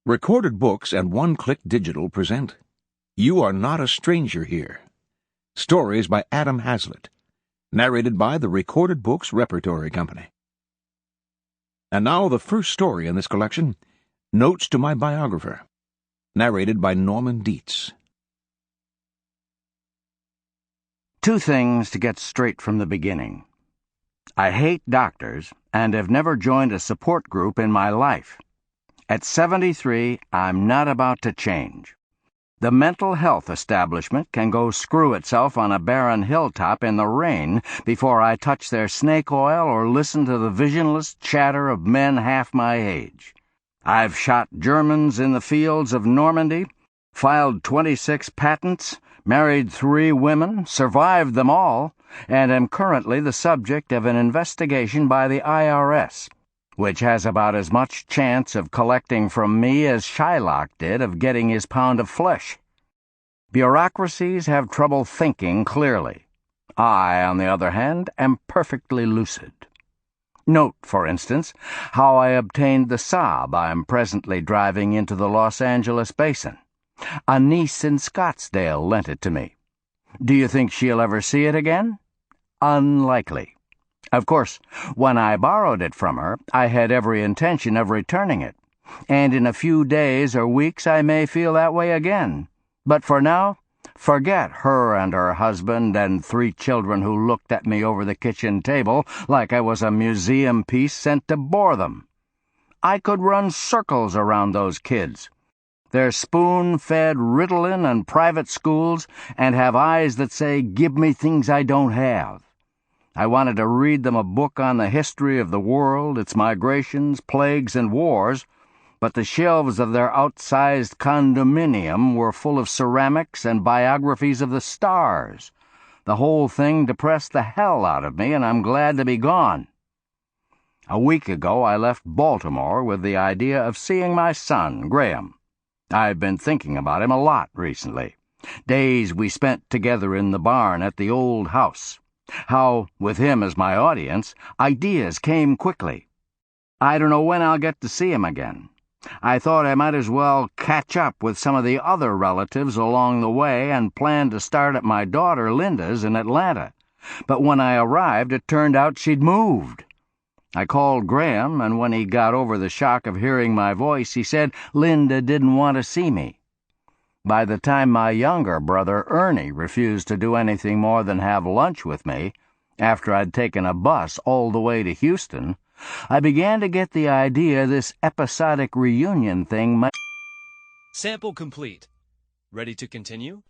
Recorded Books and One Click Digital present You Are Not a Stranger Here. Stories by Adam Haslett. Narrated by the Recorded Books Repertory Company. And now the first story in this collection, Notes to My Biographer. Narrated by Norman Dietz. Two things to get straight from the beginning. I hate doctors and have never joined a support group in my life. At 73, I'm not about to change. The mental health establishment can go screw itself on a barren hilltop in the rain before I touch their snake oil or listen to the visionless chatter of men half my age. I've shot Germans in the fields of Normandy, filed 26 patents, married 3 women, survived them all, and am currently the subject of an investigation by the IRS, which has about as much chance of collecting from me as Shylock did of getting his pound of flesh. Bureaucracies have trouble thinking clearly. I, on the other hand, am perfectly lucid. Note, for instance, how I obtained the Saab I'm presently driving into the Los Angeles basin. A niece in Scottsdale lent it to me. Do you think she'll ever see it again? Unlikely. Of course, when I borrowed it from her, I had every intention of returning it, and in a few days or weeks I may feel that way again. But for now, forget her and her husband and 3 children who looked at me over the kitchen table like I was a museum piece sent to bore them. I could run circles around those kids. They're spoon-fed Ritalin and private schools and have eyes that say, "Give me things I don't have." I wanted to read them a book on the history of the world, its migrations, plagues, and wars, but the shelves of their outsized condominium were full of ceramics and biographies of the stars. The whole thing depressed the hell out of me, and I'm glad to be gone. A week ago I left Baltimore with the idea of seeing my son, Graham. I've been thinking about him a lot recently. Days we spent together in the barn at the old house. How, with him as my audience, ideas came quickly. I don't know when I'll get to see him again. I thought I might as well catch up with some of the other relatives along the way and planned to start at my daughter Linda's in Atlanta. But when I arrived, it turned out she'd moved. I called Graham, and when he got over the shock of hearing my voice, he said Linda didn't want to see me. By the time my younger brother Ernie refused to do anything more than have lunch with me, after I'd taken a bus all the way to Houston, I began to get the idea this episodic reunion thing might... Sample complete. Ready to continue?